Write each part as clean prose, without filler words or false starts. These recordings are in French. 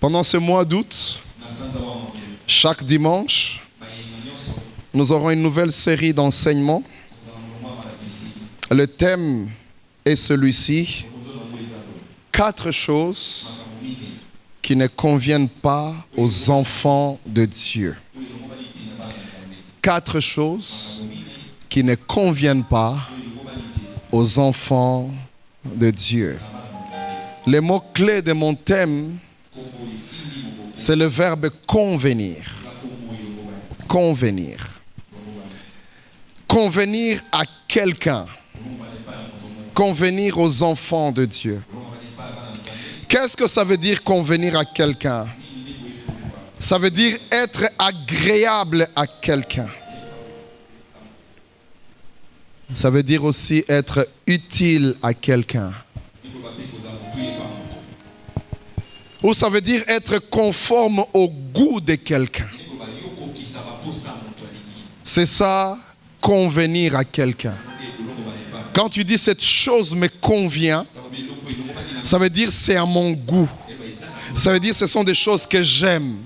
Pendant ce mois d'août, chaque dimanche, nous aurons une nouvelle série d'enseignements. Le thème est celui-ci: 4 choses qui ne conviennent pas aux enfants de Dieu. 4 choses qui ne conviennent pas aux enfants de Dieu. Le mot-clé de mon thème, c'est le verbe convenir. Convenir. Convenir à quelqu'un. Convenir aux enfants de Dieu. Qu'est-ce que ça veut dire convenir à quelqu'un? Ça veut dire être agréable à quelqu'un. Ça veut dire aussi être utile à quelqu'un. Ou ça veut dire être conforme au goût de quelqu'un. C'est ça, convenir à quelqu'un. Quand tu dis cette chose me convient, ça veut dire c'est à mon goût. Ça veut dire ce sont des choses que j'aime.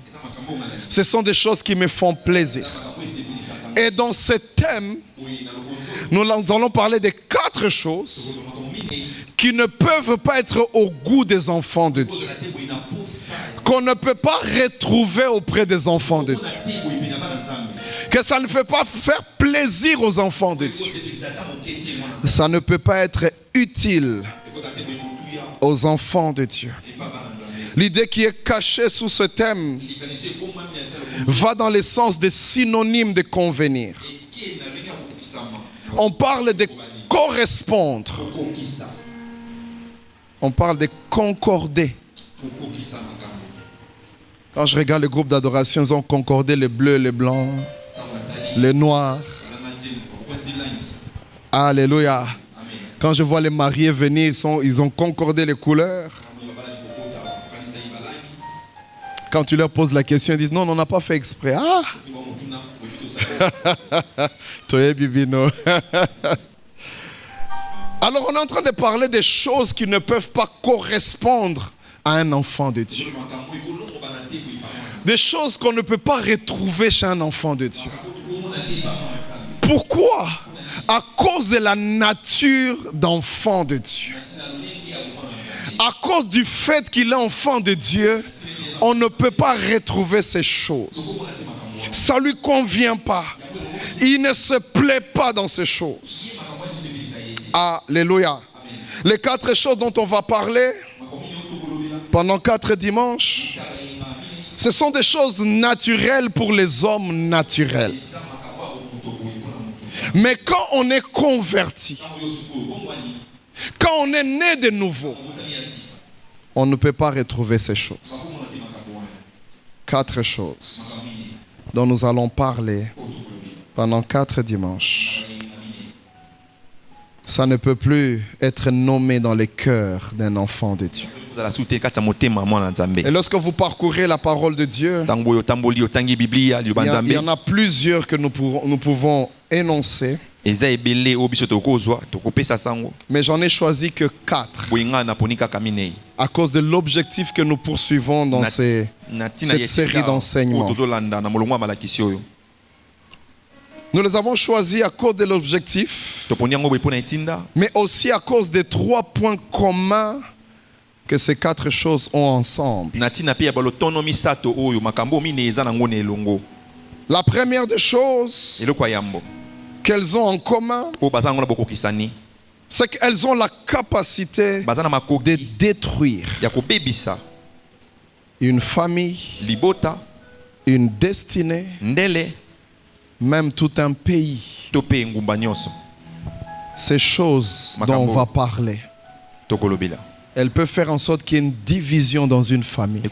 Ce sont des choses qui me font plaisir. Et dans ce thème, nous allons parler de 4 choses qui ne peuvent pas être au goût des enfants de Dieu. Qu'on ne peut pas retrouver auprès des enfants de Dieu. Que ça ne fait pas faire plaisir aux enfants de Dieu. Ça ne peut pas être utile aux enfants de Dieu. L'idée qui est cachée sous ce thème va dans le sens des synonymes de convenir. On parle de correspondre. On parle de concorder. Quand je regarde le groupe d'adoration, ils ont concordé les bleus, les blancs, les noirs. Alléluia. Quand je vois les mariés venir, ils ont concordé les couleurs. Quand tu leur poses la question, ils disent non, on n'a pas fait exprès. Ah! Toi, Bibino. Alors on est en train de parler des choses qui ne peuvent pas correspondre à un enfant de Dieu. Des choses qu'on ne peut pas retrouver chez un enfant de Dieu. Pourquoi? À cause de la nature d'enfant de Dieu. À cause du fait qu'il est enfant de Dieu, on ne peut pas retrouver ces choses. Ça ne lui convient pas. Il ne se plaît pas dans ces choses. Alléluia. Les 4 choses dont on va parler pendant 4 dimanches, ce sont des choses naturelles pour les hommes naturels. Mais quand on est converti, quand on est né de nouveau, on ne peut pas retrouver ces choses. 4 choses dont nous allons parler pendant 4 dimanches. Ça ne peut plus être nommé dans le cœur d'un enfant de Dieu. Et lorsque vous parcourez la parole de Dieu, il y en a plusieurs que nous pouvons énoncer. Mais j'en ai choisi que 4. À cause de l'objectif que nous poursuivons dans cette série d'enseignements. Nous les avons choisis à cause de l'objectif, mais aussi à cause des 3 points communs que ces 4 choses ont ensemble. La première des choses qu'elles ont en commun, c'est qu'elles ont la capacité de détruire une famille, une destinée, même tout un pays. Ces choses dont on va parler, elles peuvent faire en sorte qu'il y ait une division dans une famille. Elles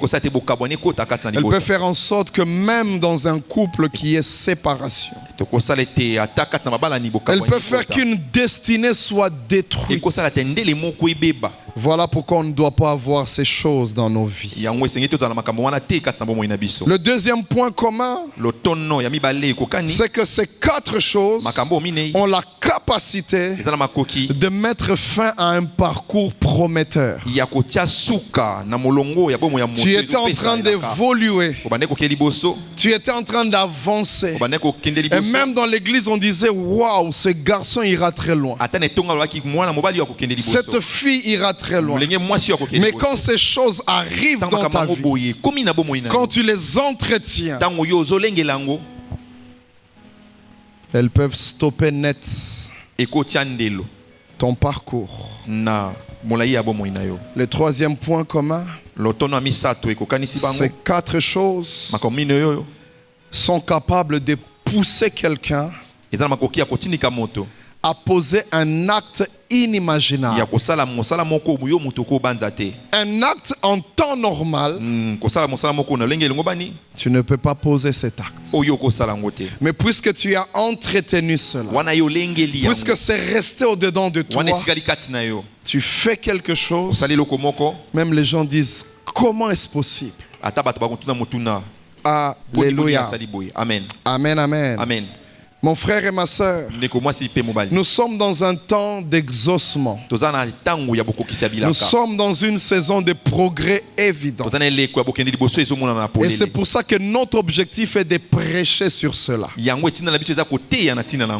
peuvent faire en sorte que même dans un couple qui est séparation, elles peuvent faire qu'une destinée soit détruite. Voilà pourquoi on ne doit pas avoir ces choses dans nos vies. Le deuxième point commun, c'est que ces 4 choses ont la capacité de mettre fin à un parcours profond prometteur. Tu étais en train d'évoluer. Tu étais en train d'avancer. Et même dans l'église, on disait, waouh, ce garçon ira très loin. Cette fille ira très loin. Mais quand ces choses arrivent dans ta vie, quand tu les entretiens, elles peuvent stopper net ton parcours. Le troisième point commun, ces 4 choses sont capables de pousser quelqu'un à poser un acte inimaginable. Un acte en temps normal, tu ne peux pas poser cet acte. Mais puisque tu as entretenu cela, puisque c'est resté au-dedans de toi, tu fais quelque chose, même les gens disent, comment est-ce possible? Alléluia. Amen. Amen, amen. Amen. Mon frère et ma soeur, nous sommes dans un temps d'exaucement. Nous sommes dans une saison de progrès évident. Et c'est pour ça que notre objectif est de prêcher sur cela.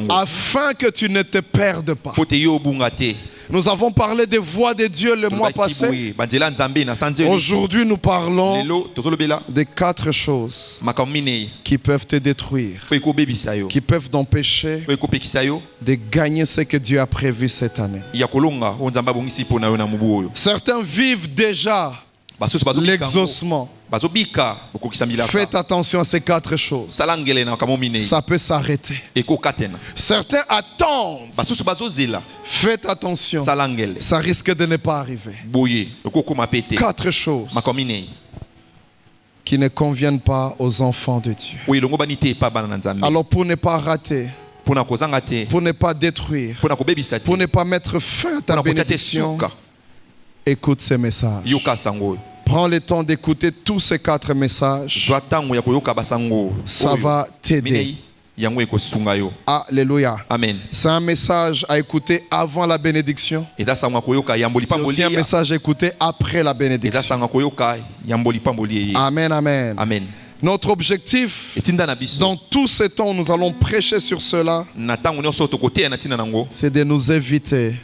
Afin que tu ne te perdes pas. Nous avons parlé des voies de Dieu le mois passé. Aujourd'hui, nous parlons de 4 choses qui peuvent te détruire, qui peuvent t'empêcher de gagner ce que Dieu a prévu cette année. Certains vivent déjà l'exaucement. Faites attention à ces 4 choses. Ça peut s'arrêter. Certains attendent. Faites attention. Ça risque de ne pas arriver. 4 choses qui ne conviennent pas aux enfants de Dieu. Alors pour ne pas rater, pour ne pas détruire, pour ne pas mettre fin à ta bénédiction, écoute ces messages. Prends le temps d'écouter tous ces 4 messages. Ça va t'aider. Alléluia. Amen. C'est un message à écouter avant la bénédiction. C'est aussi un message à écouter après la bénédiction. Amen, amen. Amen. Notre objectif, dans tous ces temps où nous allons prêcher sur cela, c'est de nous éviter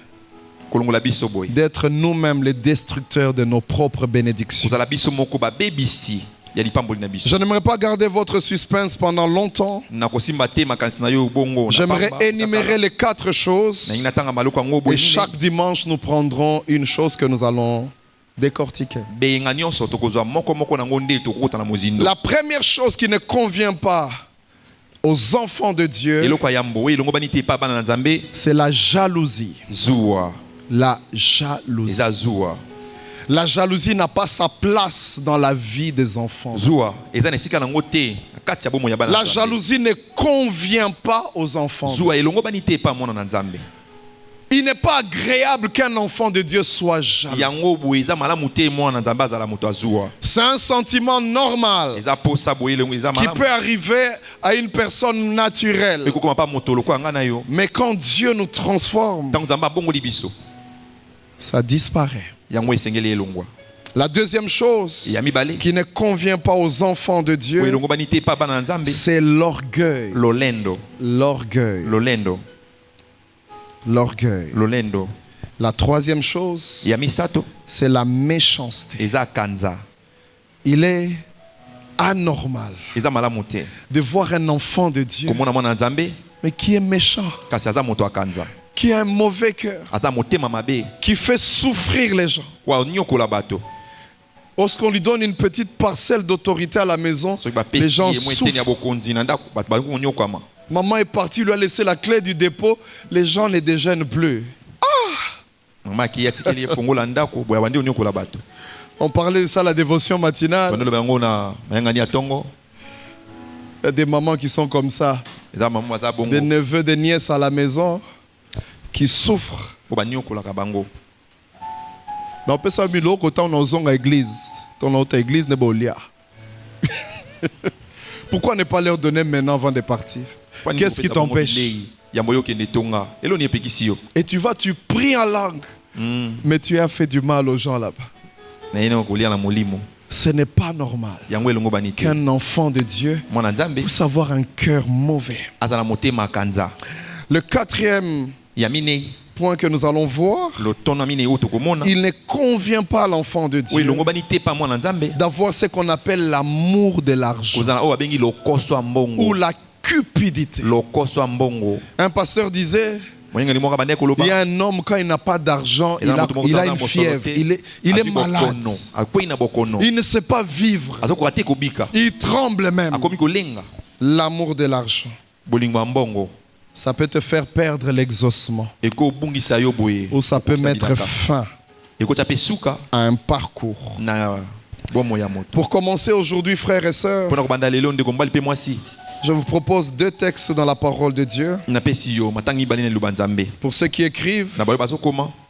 d'être nous-mêmes les destructeurs de nos propres bénédictions. Je n'aimerais pas garder votre suspense pendant longtemps. J'aimerais énumérer les 4 choses. Et chaque dimanche, nous prendrons une chose que nous allons décortiquer. La première chose qui ne convient pas aux enfants de Dieu, c'est la jalousie. La jalousie. La jalousie n'a pas sa place dans la vie des enfants. La jalousie ne convient pas aux enfants. Il n'est pas agréable qu'un enfant de Dieu soit jaloux. C'est un sentiment normal qui peut arriver à une personne naturelle. Mais quand Dieu nous transforme, ça disparaît. La deuxième chose qui ne convient pas aux enfants de Dieu, c'est l'orgueil. L'orgueil. L'orgueil. La troisième chose, c'est la méchanceté. Il est anormal de voir un enfant de Dieu mais qui est méchant, qui a un mauvais cœur, qui fait souffrir les gens. Lorsqu'on lui donne une petite parcelle d'autorité à la maison, les gens souffrent. Maman est partie, lui a laissé la clé du dépôt, les gens ne déjeunent plus. On parlait de ça à la dévotion matinale. Il y a des mamans qui sont comme ça, des neveux, des nièces à la maison qui souffrent. On peut ça milo quand on est à l'église. Ton autre église n'est pas là. Pourquoi ne pas leur donner maintenant avant de partir? Qu'est-ce qui t'empêche? Et tu pries en langue. Mais tu as fait du mal aux gens là-bas. Ce n'est pas normal qu'un enfant de Dieu puisse avoir un cœur mauvais. Le quatrième point que nous allons voir, il ne convient pas à l'enfant de Dieu d'avoir ce qu'on appelle l'amour de l'argent ou la cupidité. Un pasteur disait, il y a un homme, quand il n'a pas d'argent, il a une fièvre, il est malade, il ne sait pas vivre, il tremble même. L'amour de l'argent, ça peut te faire perdre l'exaucement, ou ça peut mettre fin à un parcours. Pour commencer aujourd'hui, frères et sœurs, je vous propose 2 textes dans la parole de Dieu. Pour ceux qui écrivent,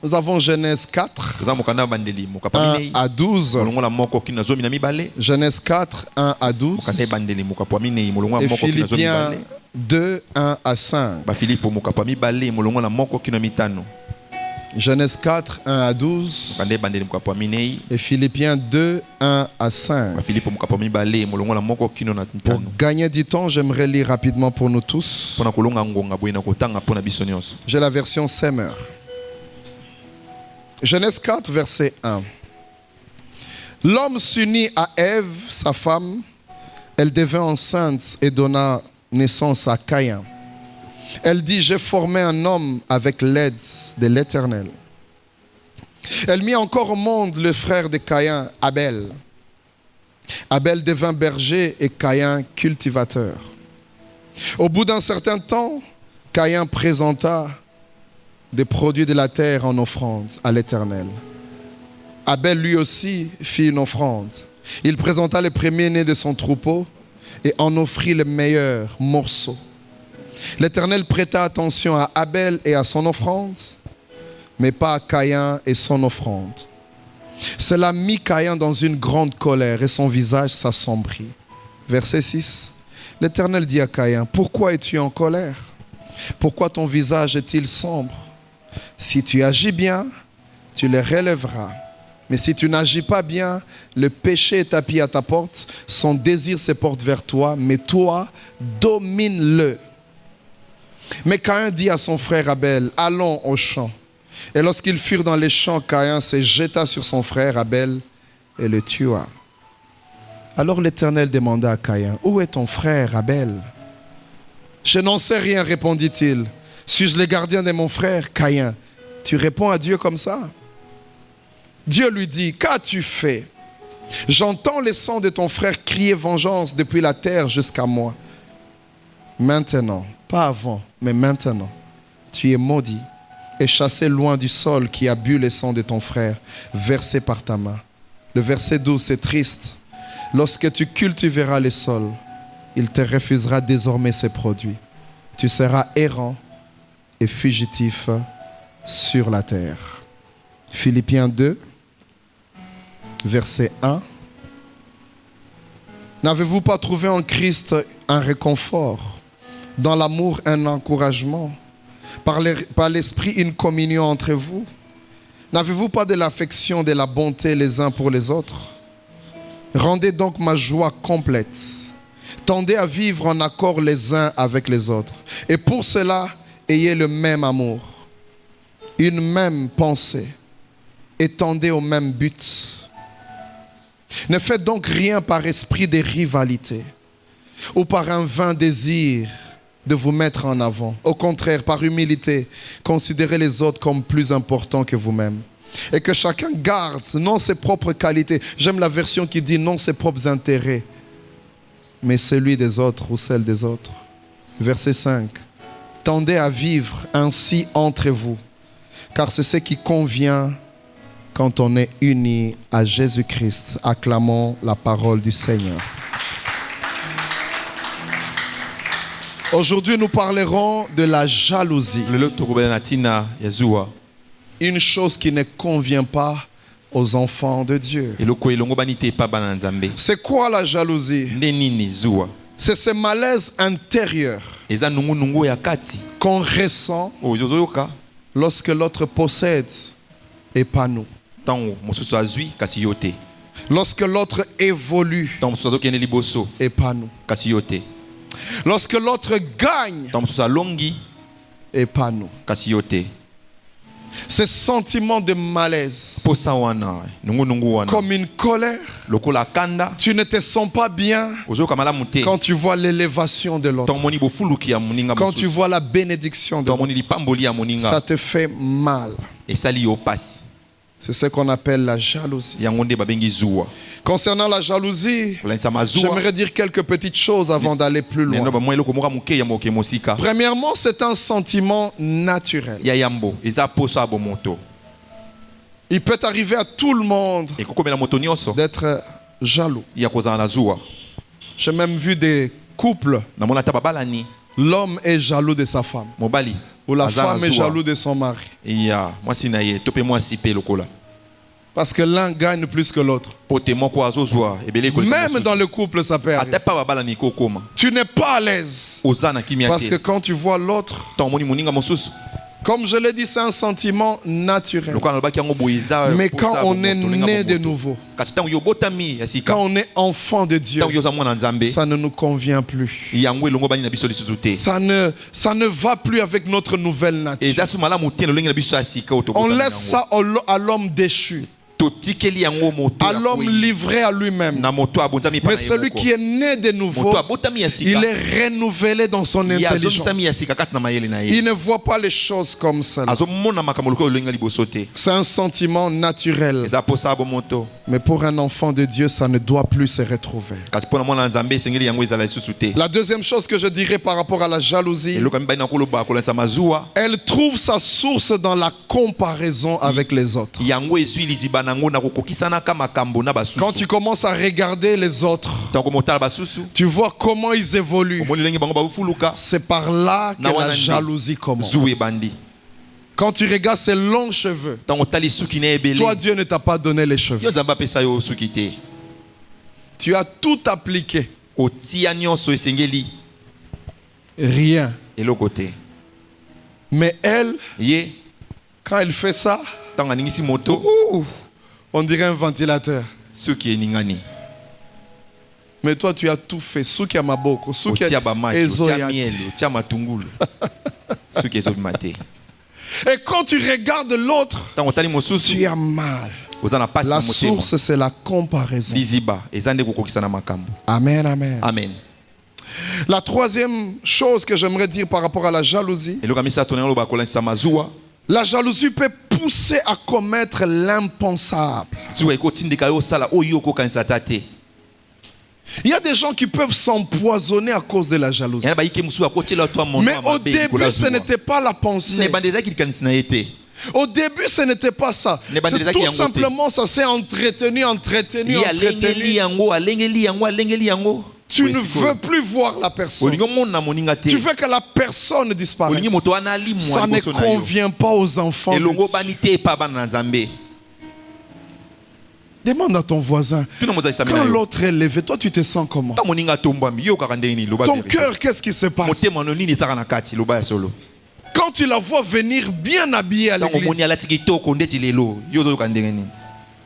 nous avons Genèse 4, 1 à 12. Genèse 4, 1 à 12. Et Philippiens 2, 1 à 5. Genèse 4, 1 à 12. Et Philippiens 2, 1 à 5. Pour gagner du temps, j'aimerais lire rapidement pour nous tous. J'ai la version Semeur. Genèse 4, verset 1. L'homme s'unit à Ève, sa femme. Elle devint enceinte et donna naissance à Caïn. Elle dit, j'ai formé un homme avec l'aide de l'Éternel. Elle mit encore au monde le frère de Caïn, Abel. Abel devint berger et Caïn cultivateur. Au bout d'un certain temps, Caïn présenta des produits de la terre en offrande à l'Éternel. Abel lui aussi fit une offrande. Il présenta le premier-né de son troupeau et en offrit le meilleur morceau. L'Éternel prêta attention à Abel et à son offrande, mais pas à Caïn et son offrande. Cela mit Caïn dans une grande colère et son visage s'assombrit. Verset 6. L'Éternel dit à Caïn, pourquoi es-tu en colère? Pourquoi ton visage est-il sombre? Si tu agis bien, tu le relèveras. Mais si tu n'agis pas bien, le péché est tapis à ta porte, son désir se porte vers toi, mais toi, domine-le. Mais Caïn dit à son frère Abel, allons au champ. Et lorsqu'ils furent dans les champs, Caïn se jeta sur son frère Abel et le tua. Alors l'Éternel demanda à Caïn, où est ton frère Abel? Je n'en sais rien, répondit-il. Suis-je le gardien de mon frère? Caïn, tu réponds à Dieu comme ça? Dieu lui dit, qu'as-tu fait? J'entends les sons de ton frère crier vengeance depuis la terre jusqu'à moi. Maintenant, pas avant, mais maintenant, tu es maudit et chassé loin du sol qui a bu les sangs de ton frère, versés par ta main. Le verset 12, c'est triste. Lorsque tu cultiveras les sols, il te refusera désormais ses produits. Tu seras errant et fugitif sur la terre. Philippiens 2, verset 1. N'avez-vous pas trouvé en Christ un réconfort, dans l'amour un encouragement, par l'Esprit une communion entre vous? N'avez-vous pas de l'affection, de la bonté les uns pour les autres? Rendez donc ma joie complète. Tendez à vivre en accord les uns avec les autres. Et pour cela, ayez le même amour, une même pensée, et tendez au même but. Ne faites donc rien par esprit de rivalité ou par un vain désir de vous mettre en avant. Au contraire, par humilité, considérez les autres comme plus importants que vous-même. Et que chacun garde non ses propres qualités. J'aime la version qui dit non ses propres intérêts, mais celui des autres ou celle des autres. Verset 5. Tendez à vivre ainsi entre vous, car c'est ce qui convient quand on est unis à Jésus-Christ. Acclamons la parole du Seigneur. Aujourd'hui, nous parlerons de la jalousie. Une chose qui ne convient pas aux enfants de Dieu. C'est quoi la jalousie? C'est ce malaise intérieur qu'on ressent lorsque l'autre possède et pas nous. Tant mosusu azui kasi yote. Lorsque l'autre évolue Tant mosusu azokende liboso et pas nous. kasi yote. Lorsque l'autre gagne Tant mosusu alongi et pas nous. kasi yote. Ces sentiments de malaise, Posa wana nungu wana. comme une colère, Lokola kanda tu ne te sens pas bien ozoka malamu te. quand tu vois l'élévation de l'autre. Tomoni bofuluki ya moninga Quand tu mosusu. vois la bénédiction de l'autre, Tomoni lipamboli ya moninga. ça te fait mal. Esali yo pasi. C'est ce qu'on appelle la jalousie. Yango nde babengi zuwa. Concernant la jalousie, Kolanisa mazuwa. j'aimerais dire quelques petites choses avant d'aller plus Neno loin. ba mwa eloko moka moke ya moke mosika. Premièrement, c'est un sentiment naturel. Ya yambo eza posa abo moto. Il peut arriver à tout le monde Ekokomela moto nyonso d'être jaloux. ya kozala na zuwa. J'ai même vu des couples, Namona ta babalani l'homme est jaloux de sa femme, mobali ou la aza na femme est zuwa. jaloux de son mari. Ya mwasi na ye to pe mwasi pe lokola. Parce que l'un gagne plus que l'autre. Pote moko azozwa ebele ko. Même dans le couple, ça peut arriver. ata pa babalani kokoma. Tu n'es pas à l'aise. Oza na kimia Parce que te. quand tu vois l'autre, Tomoni moninga mosusu. comme je l'ai dit, c'est un sentiment naturel. Lokola lobaki yango boiza. Mais quand on est né de nouveau, Kasi tango yo botami ya sika. quand on est enfant de Dieu, Tango yo za mwana nzambe. ça ne nous convient plus. Yango elongo bani na biso lisusu te. Ça ne va plus avec notre nouvelle nature. Eza su malamu te lolenge na biso ya sika oto. On laisse ça à l'homme déchu, Totikeli yango moto. à l'homme livré à lui-même. Na moto abonzami pa. Mais celui qui est né de nouveau, moto abotami ya sika. il est renouvelé dans son intelligence. Ya sika kat na mayele na ye. Il ne voit pas les choses comme cela. Azomona makambo lokolo lolinga liboso te. C'est un sentiment naturel. Eza posa abo moto. Mais pour un enfant de Dieu, ça ne doit plus se retrouver. Kasi pona mwana nzambe sengeli yango ezala lisusu te. La deuxième chose que je dirais par rapport à la jalousie, Eloko mibali na koloba kolanisa mazuwa. elle trouve sa source dans la comparaison avec les autres. Yango ezwi liziba nango na kokokisana ka makambo na basusu. Quand tu commences à regarder les autres, Tango motala basusu. tu vois comment ils évoluent. Omoni lenge bango bafuluka. C'est par là que la jalousie commence. Zuwe bandi. Quand tu regardes ses longs cheveux, Tango tali suki na ebele. toi Dieu ne t'a pas donné les cheveux. Yo nzamba pesa yo suki te. Tu as tout appliqué. Otia nyonso esengeli. Rien. Eloko te. Mais elle, Ye quand elle fait ça, tango ningisi moto. ouh, on dirait un ventilateur. Suki eningani. Mais toi, tu as tout fait. Suki ya maboko, suki Otia ya bamaki, ezo otia ya ti. miel, otia matungulu. Suki ezobima te. Et quand tu regardes l'autre, Tango tali mosusu. tu as mal. Oza na pasi na La motema. source, c'est la comparaison. Liziba eza nde kokokisa na makambo. Amen, amen. Amen. La troisième chose que j'aimerais dire par rapport à la jalousie, Eloko misato na loba kolanisa mazuwa. la jalousie peut pousser à commettre l'impensable. Zuwa ekotindika yo sala oyo kokanisa tate. Il y a des gens qui peuvent s'empoisonner à cause de la jalousie. Yana ba yike musu akotela to mono. Mais au début, ce n'était pas la Ne pensée. bandeza ki kanisa na yete. Au début, ce n'était pas ça. C'est tout simplement, ça s'est entretenu. Ya lengeli yango, alengeli yango, alengeli yango. Tu ne veux plus voir la personne. Olingo mona moninga te. Tu veux que la personne disparaisse. Olingi moto wana ali mwa Ça ne liboso na yo. convient pas aux enfants. de Elongo Dieu. bani te pa bana na Nzambe. Demande à ton voisin. Tuna moza Quand isamina yo. l'autre est levé, toi tu te sens comment? Ta moninga tombami yo kaka ndeni loba. Ton cœur, qu'est-ce qui se passe? Motema no nini saka na kati loba ya solo. Quand tu la vois venir bien habillée à Tango moni l'église, alati kitoko ndeti lelo yo zo kandenge nini.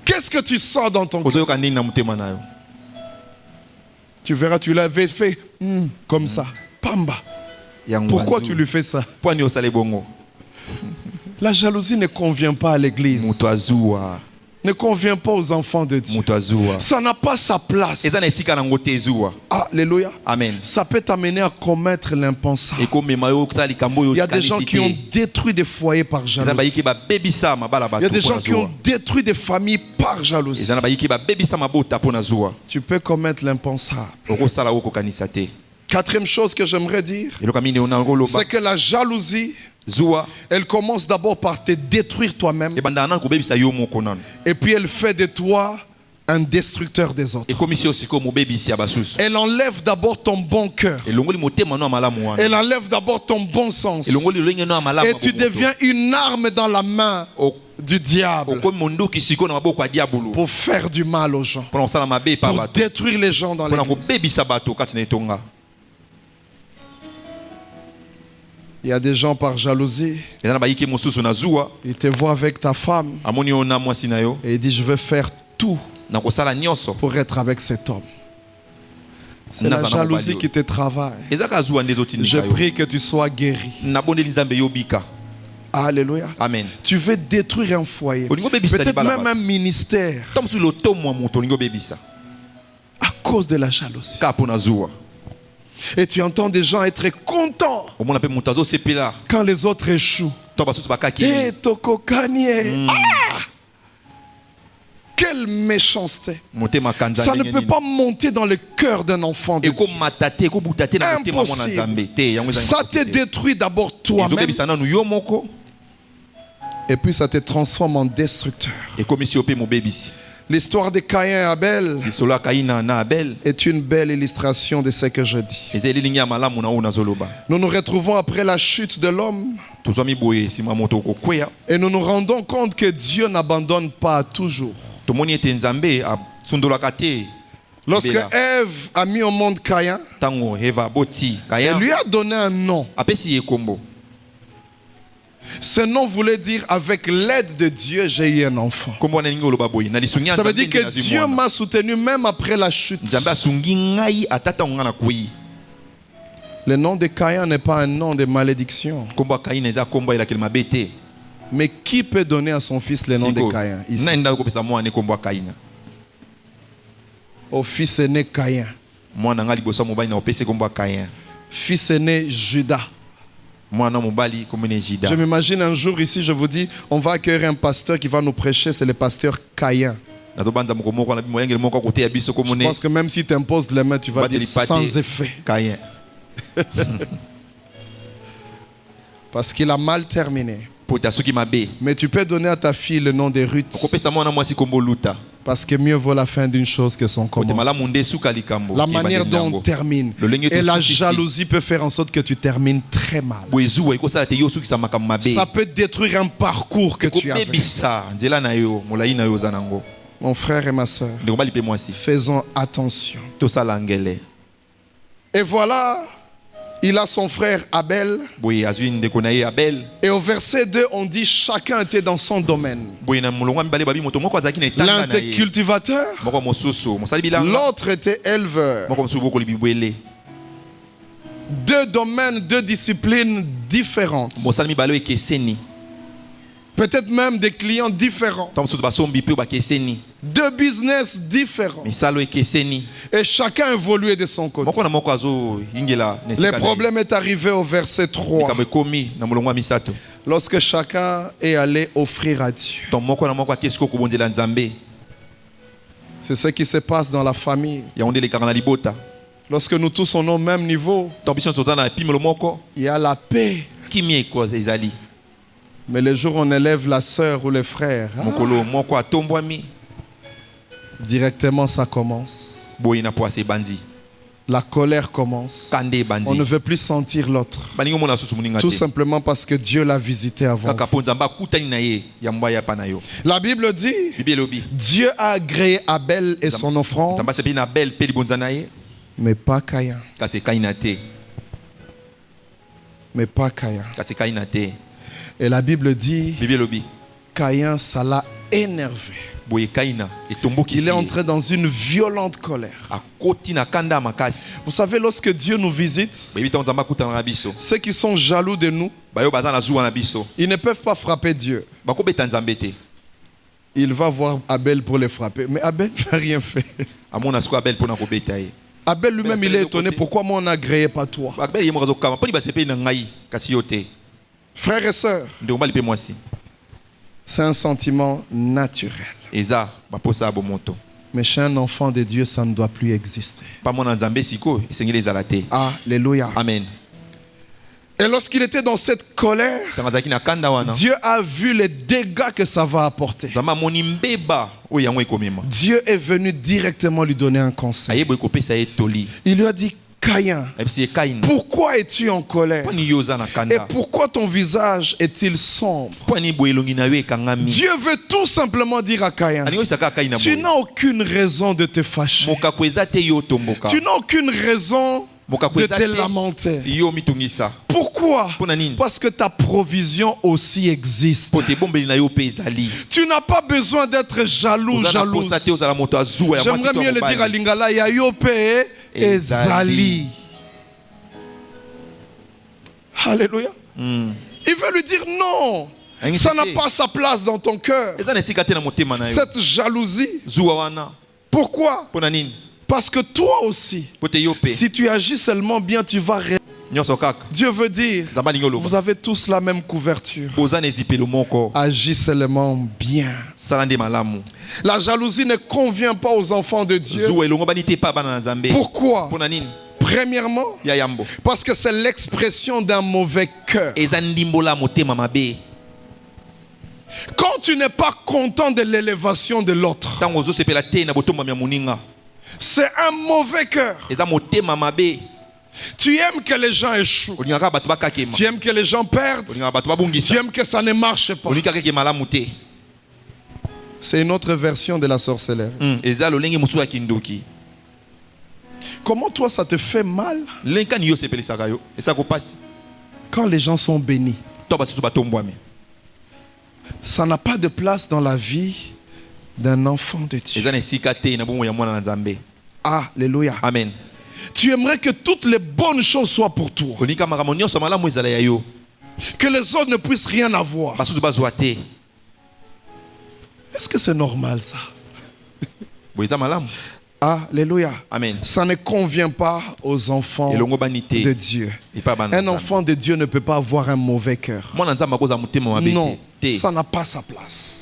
qu'est-ce que tu sens dans ton cœur? Ozo kandeni na motema na yo. Tu verras, tu l'avais fait comme ça. Pamba. Pourquoi tu lui fais ça? Pwani osale bongo. La jalousie ne convient pas à l'église. Muto azuwa. Ne convient pas aux enfants de Dieu. Muto azuwa. Ça n'a pas sa place. Eza na esika nango te ezuwa. Alléluia. Amen. Ça peut t'amener à commettre l'impensable. Eko mema yo kutala likambo yo. Il y a des gens qui ont détruit des foyers par Eza jalousie. bayiki ba bebisa mabala ba. Il y a des gens qui ont détruit des familles par jalousie. Eza na bayiki ba bebisa mabota pona zuwa. Tu peux commettre l'impensable. Oko sala oko kanisa te. Quatrième chose que j'aimerais dire, Eloko mine ona ngoloba. c'est que la jalousie, Zuwa elle commence d'abord par te détruire toi-même. e banda na ko bebisa yo moko nana. Et puis elle fait de toi un destructeur des autres. E komisio siko mo bebisi ya basusu. Elle enlève d'abord ton bon cœur. Elongoli motema no malamu wana. Elle enlève d'abord ton bon sens. Elongoli lenge no malamu. Et tu deviens une arme dans la main du diable Oko mondoki siko na maboko ya diabolo. pour faire du mal aux gens, Pona sala mabe pa pour bato. détruire les gens dans Pona ko l'église. bebisa bato kati na etonga. Il y a des gens par jalousie, eza na bayike mosusu na zuwa ils te voient avec ta femme amoni yo na mwasi na yo et ils disent je veux faire tout na kosala nyonso pour être avec cet homme. C'est la Nazana jalousie mobali qui te travaille. eza ka zuwa nde Je ezotindika yo prie que tu sois guéri. nabondeli nzambe yobika. Alléluia. Amen. Tu veux détruire un foyer, Olingo bebisa peut-être libala même bato. un ministère Tant mosusu lotomo ya moto olingi obebisa à cause de la jalousie. kaka mpo na zuwa Et tu entends des gens être contents omona mpe moto azosepela quand les autres échouent. to basusu bakaki Eh, Tokokanie. Ah! Quelle méchanceté. motema kanza Ça ne ndenge peut nini. pas monter dans le cœur d'un enfant de Dieu. ekomata te ekobuta te na motema mwana nzambe te yango eza Ça te détruit d'abord toi-même ezokebisa nanu yo moko et puis ça te transforme en destructeur. ekomisi yo mpe mobebisi. L'histoire de Caïn et Abel lisolo ya kaina na abel est une belle illustration de ce que je dis. eza elilingi ya malamu na oyo nazoloba. Nous nous retrouvons après la chute de l'homme tozwami boye nsima ya moto okokweya et nous nous rendons compte que Dieu n'abandonne pas toujours. tomoni ete nzambe asundolaka te. Lorsque Libela. Ève a mis au monde Caïn, ntango eva boti elle kaya lui a donné un nom. apesi ye kombo. Ce nom voulait dire avec l'aide de Dieu, j'ai eu un enfant. kombo wana elingi oloba boye na lisungi ya Ça veut nzambe dire que nde nazwi Dieu mwana. m'a soutenu même après la chute. nzambe asungi ngai ata ntango ngai nakwei. Le nom de Caïn n'est pas un nom de malédiction. kombo ya kaina eza kombo ayelakeli mabe te. Mais qui peut donner à son fils le nom de Siko, Caïn ici? nani nde akopesa mwana kombo ya kaina. Au fils aîné Caïn. mwana ngai liboso ya mobali na opesi kombo ya kain. Fils aîné Judas. mwana mobali kombo ne jida. Je m'imagine un jour ici, je vous dis, on va accueillir un pasteur qui va nous prêcher, c'est le pasteur Caïn. nazobanza moko moko na moyengeli moko akoteya biso kombo Je ne pense que même si tu imposes les mains, tu vas dire sans effet. kain. Parce qu'il a mal terminé. po te asuki mabe. Mais tu peux donner à ta fille le nom de Ruth. okopesa mwana mwasi kombo luta. Parce que mieux vaut la fin d'une chose que son po te commencement. malamu nde suka likambo. La keba manière nde dont ndango. on termine. Lolenge Et la tosukisi. jalousie peut faire en sorte que tu termines très mal. boye zuwa ekosala te yo osukisa makambo mabe. Ça peut détruire un parcours que tu as. ekobebisa nzela na yo molai na yo oza nango. Mon frère et ma soeur, ndeko mobali mpe mwasi faisons attention. tosala ngele. Et voilà, il a son frère Abel. boye azwi ndeko na ye abel. Et au verset 2, on dit chacun était dans son domaine. boye na molongo ya mibale babi moto moko azalaki na etanga L'un na était ye. cultivateur, moko mosusu mosali bilanga. l'autre était éleveur. moko mosusu bokoli bibwele. Deux domaines, deux disciplines différentes. mosali mibale oyo ekeseni. Peut-être même des clients différents. ntango mosusu basombi mpe oyo bakeseni. Deux business différents. misala oyo ekeseni. Et chacun évoluait de son côté. moko na moko azoyingela na Le esika na ye. problème est arrivé au verset 3. likambo ekomi na molongo ya misato. Lorsque chacun est allé offrir à Dieu. to moko na moko akesi kokobonzela nzambe. C'est ce qui se passe dans la famille. yango nde elekaka na libota. Lorsque nous tous sommes au même niveau, ntango biso nyonso toza na epimelo moko. il y a la paix. kimia ezali. Mais le jour où on élève la sœur ou le frère, mokolo moko atombwami. directement ça commence. boye na poase ebandi. La colère commence. kande ebandi. On ne veut plus sentir l'autre. baningi omona susu moninga Tout te. simplement parce que Dieu l'a visité avant. kaka mpo nzambe akutani na ye yambo ayapa na yo. La Bible dit, bibi elobi. Dieu a agréé Abel et son offrande, nzambe asepeli na abel mpe libonza na ye. mais pas Caïn. kasi kaina te. Mais pas Caïn. kasi kaina te. Et la Bible dit, bibi elobi. Caïn, ça l'a énervé. boye kaina etombokisi Il est entré dans une violente colère. akoti na kanda ya makasi. Vous savez, lorsque Dieu nous visite, bayebi ntango nzambe akutana na biso. ceux qui sont jaloux de nous, bayo baza na zuwa na biso. ils ne peuvent pas frapper Dieu. bakobeta nzambe te. Il va voir Abel pour le frapper. Mais Abel n'a rien fait. amona siko abel mpona kobeta ye. Abel lui-même, il est étonné. Pourquoi moi, on n'agréait pas toi? abel ye moko azokama mponi basepeli na ngai kasi yo te. Frères et sœurs, ndeko mobali mpe mwasi. c'est un sentiment naturel. eza baposa ya bomoto. Mais chez un enfant de Dieu, ça ne doit plus exister. pa mwana nzambe sikoyo esengeli ezala te. Alléluia. amen. Et lorsqu'il était dans cette colère, ntango azalaki na kanda wana. Dieu a vu les dégâts que ça va apporter. nzambe amoni mbeba oyo yango ekomema. Dieu est venu directement lui donner un conseil. ayeba ekopesa ye toli. Il lui a dit, Caïn, ayebisi ye kaina. pourquoi es-tu en colère? mponi yo oza na Et kanda. pourquoi ton visage est-il sombre? mponi boye elongi na yo ekangami. Dieu veut tout simplement dire à Caïn, alingi oyisa kaka kaina tu boye. n'as aucune raison de te fâcher. mokako eza te yo tomboka. Tu n'as aucune raison de te lamenter. Yo mitungisa. Pourquoi? Pona nini? Parce que ta provision aussi existe. Pote bombeli na yo pe ezali. Tu n'as pas besoin d'être jaloux, jalouse. J'aimerais mieux le dire à Lingala, ya yo pe ezali. Alléluia. Il veut lui dire non. Ça n'a pas sa place dans ton cœur. Cette jalousie. Pourquoi? Parce que toi aussi, si tu agis seulement bien, tu vas réagir. Dieu veut dire, vous avez tous la même couverture. Agis seulement bien. La jalousie ne convient pas aux enfants de Dieu. Pourquoi? Premièrement, parce que c'est l'expression d'un mauvais cœur. Quand tu n'es pas content de l'élévation de l'autre, c'est un mauvais cœur. Tu aimes que les gens échouent. Tu aimes que les gens perdent. Tu aimes que ça ne marche pas. C'est une autre version de la sorcellerie. Comment toi ça te fait mal quand les gens sont bénis? Ça n'a pas de place dans la vie d'un enfant de Dieu. Alléluia. Amen. Tu aimerais que toutes les bonnes choses soient pour toi. Que les autres ne puissent rien avoir. Est-ce que c'est normal ça? Alléluia. Amen. Ça ne convient pas aux enfants de Dieu. Un enfant de Dieu ne peut pas avoir un mauvais cœur. Non, ça n'a pas sa place.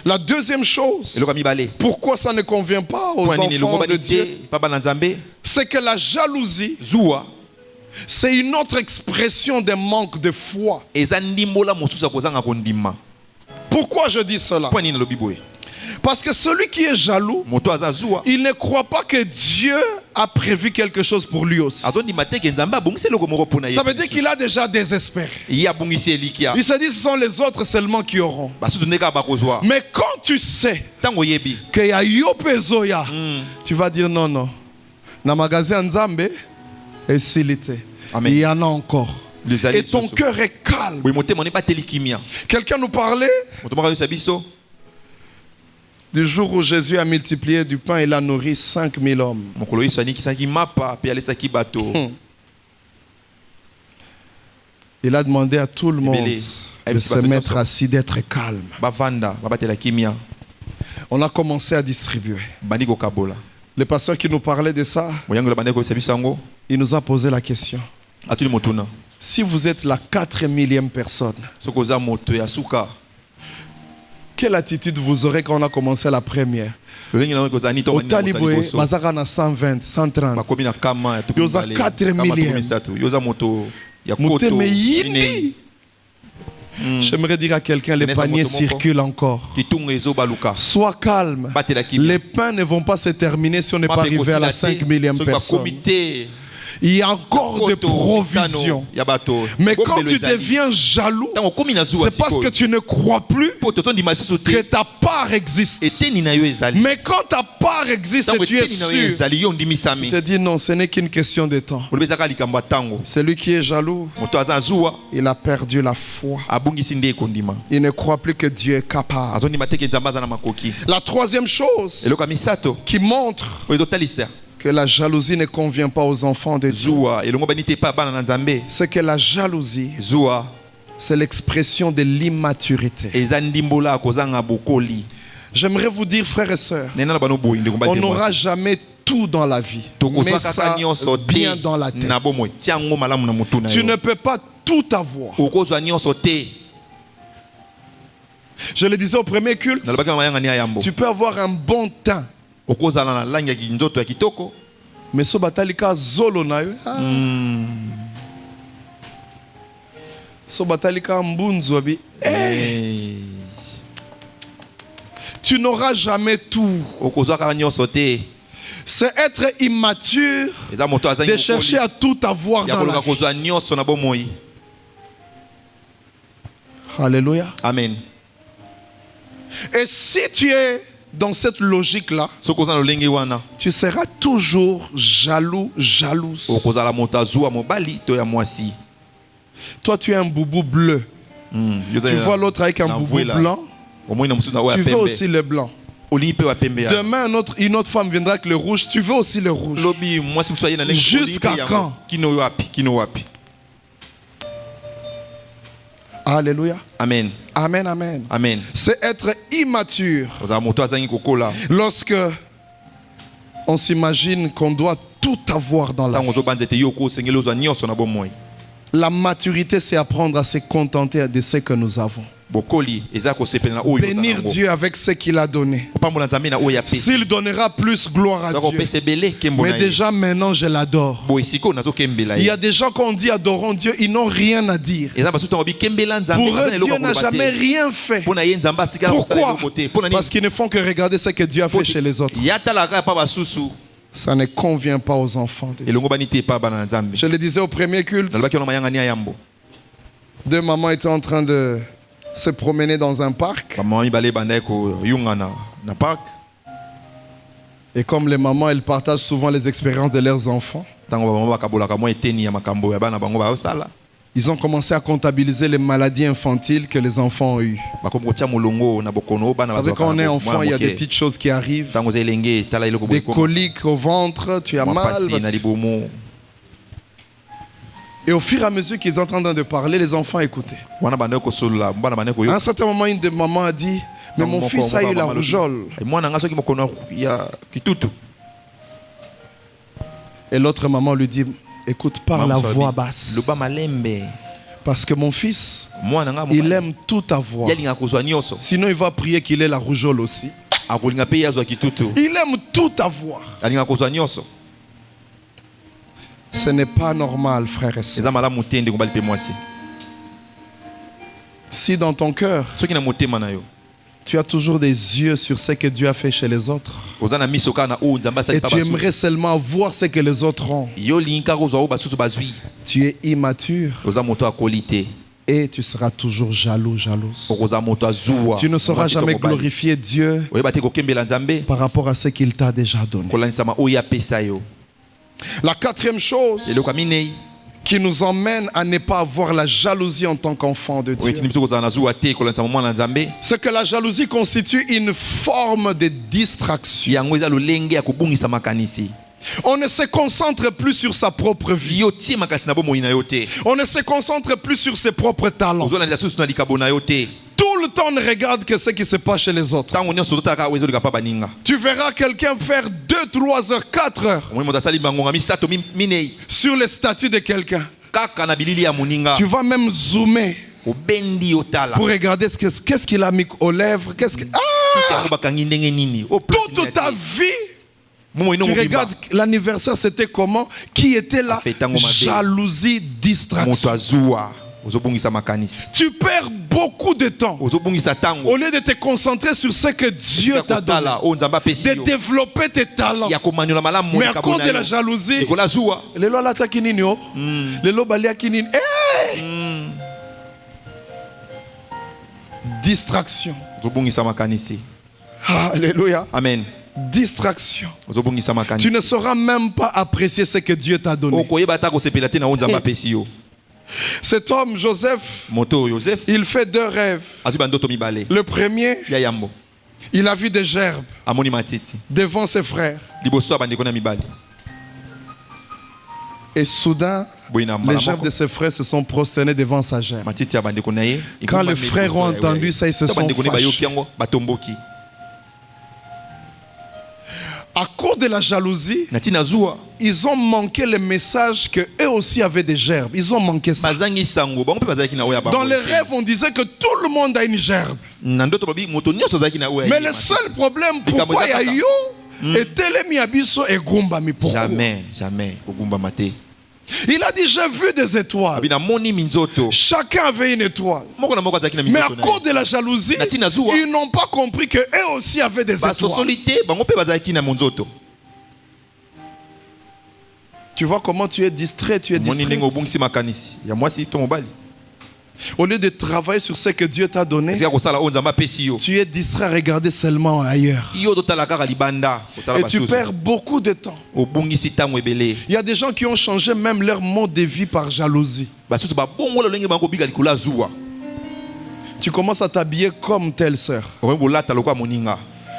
La deuxième chose, pourquoi ça ne convient pas aux enfants de Dieu, c'est que la jalousie, c'est une autre expression d'un manque de foi. Pourquoi je dis cela? Parce que celui qui est jaloux, il ne croit pas que Dieu a prévu quelque chose pour lui aussi. Ça veut dire qu'il a déjà désespéré. Il se dit ce sont les autres seulement qui auront. Mais quand tu sais qu'il y a Yopezoya, tu vas dire non, non. Dans le magasin Nzambe, et silité. Il y en a encore. Et ton cœur est calme. Quelqu'un nous parlait du jour où Jésus a multiplié du pain, il a nourri 5000 hommes. Il a demandé à tout le monde de se mettre assis, d'être calme. On a commencé à distribuer. Le pasteur qui nous parlait de ça, il nous a posé la question. Si vous êtes la 4000e personne, quelle attitude vous aurez quand on a commencé la première? Au Taliboué, Mazara na 120, 130. Yoza 4000e. J'aimerais dire à quelqu'un, les paniers circulent encore. Sois calme. Les pains ne vont pas se terminer si on n'est pas arrivé à la 5000e personne. Il y a encore des provisions. Mais quand tu deviens jaloux, c'est parce que tu ne crois plus que ta part existe. Mais quand ta part existe et tu es sûr, tu te dis non, ce n'est qu'une question de temps. Celui qui est jaloux, il a perdu la foi. Il ne croit plus que Dieu est capable. La troisième chose qui montre que la jalousie ne convient pas aux enfants de Dieu, c'est que la jalousie, c'est l'expression de l'immaturité. J'aimerais vous dire, frères et sœurs, on n'aura jamais tout dans la vie, mais ça bien dans la tête. Tu ne peux pas tout avoir. Je le disais au premier culte, tu peux avoir un bon teint, mais so batalika zolo na yo, so batalika mbunzo bi, tu n'auras jamais tout. C'est être immature de chercher à tout avoir dans la vie. Alléluia. Amen. Et si tu es dans cette logique-là, soki oza na lolenge wana tu seras toujours jaloux, jalouse. okozala moto azwa mobali to ya mwasi. Toi, tu es un boubou bleu. Tu vois l'autre avec un boubou blanc. Tu veux aussi le blanc. Demain, une autre femme viendra avec le rouge. Tu veux aussi le rouge. Jusqu'à quand? Alléluia. Amen. Amen, amen. Amen. C'est être immature. Lorsque on s'imagine qu'on doit tout avoir dans la vie. La maturité, c'est apprendre à se contenter de ce que nous avons. Bénir Dieu avec ce qu'il a donné. S'il donnera plus, gloire à Dieu. Mais déjà maintenant, je l'adore. Il y a des gens qu'on dit adorons Dieu, ils n'ont rien à dire. Pour eux, Dieu n'a jamais rien fait. Pourquoi? Parce qu'ils ne font que regarder ce que Dieu a fait chez les autres. Ça ne convient pas aux enfants de Dieu. Je le disais au premier culte. Deux mamans étaient en train de se promener dans un parc. Et comme les mamans, elles partagent souvent les expériences de leurs enfants. Ils ont commencé à comptabiliser les maladies infantiles que les enfants ont eues. Vous savez, quand on est enfant, il y a des petites choses qui arrivent. Des coliques au ventre, tu as mal. Et au fur et à mesure qu'ils sont en train de parler, les enfants écoutaient. À un certain moment, une des mamans a dit, mais mon fils a eu la rougeole. Et l'autre maman lui dit, écoute, parle à voix basse. Parce que mon fils, il aime tout avoir. Sinon, il va prier qu'il ait la rougeole aussi. Il aime tout avoir. Ce n'est pas normal, frère et soeur. Si dans ton cœur, tu as toujours des yeux sur ce que Dieu a fait chez les autres, et tu aimerais seulement voir ce que les autres ont, tu es immature et tu seras toujours jaloux, jalouse. Tu ne sauras jamais glorifier Dieu par rapport à ce qu'il t'a déjà donné. La quatrième chose qui nous emmène à ne pas avoir la jalousie en tant qu'enfant de Dieu, c'est que la jalousie constitue une forme de distraction. On ne se concentre plus sur sa propre vie. On ne se concentre plus sur ses propres talents. Tout le temps, on ne regarde que ce qui se passe chez les autres. Tu verras quelqu'un faire 2, 3 heures, 4 heures sur le statut de quelqu'un. Tu vas même zoomer pour regarder qu'est-ce qu'il a mis aux lèvres. Toute ta vie, tu regardes l'anniversaire, c'était comment? Qui était là? Jalousie, distraction. Tu perds beaucoup de temps au lieu de te concentrer sur ce que Dieu t'a donné, de développer tes talents. Mais à cause de la jalousie, distraction. Alléluia. Amen. Distraction. Tu ne sauras même pas apprécier ce que Dieu t'a donné. Cet homme, Joseph, il fait 2 rêves. Le premier, il a vu des gerbes devant ses frères. Et soudain, les gerbes de ses frères se sont prosternés devant sa gerbe. Quand les frères ont entendu ça, ils se sont fâchés. À cause de la jalousie, ils ont manqué le message qu'eux aussi avaient des gerbes. Ils ont manqué ça. Dans les rêves, on disait que tout le monde a une gerbe. Mais le seul problème, pourquoi il y a eu et Telemi Abiso et Gumba, mais pourquoi? Jamais. Il a dit, j'ai vu des étoiles. Chacun avait une étoile. Mais à cause de la jalousie, ils n'ont pas compris qu'eux aussi avaient des étoiles. Tu vois comment tu es distrait, tu es distrait. Au lieu de travailler sur ce que Dieu t'a donné, esika kosala oyo nzambe apesi yo tu es distrait à regarder seulement ailleurs. yo totala kaka libanda kotala Et tu basusu perds beaucoup de temps. obungisi ntango ebele Il y a des gens qui ont changé même leur mode de vie par jalousie. basusu babongola lolenge bango bika likolo ya zuwa Tu commences à t'habiller comme telle sœur. okoki kolata lokola moninga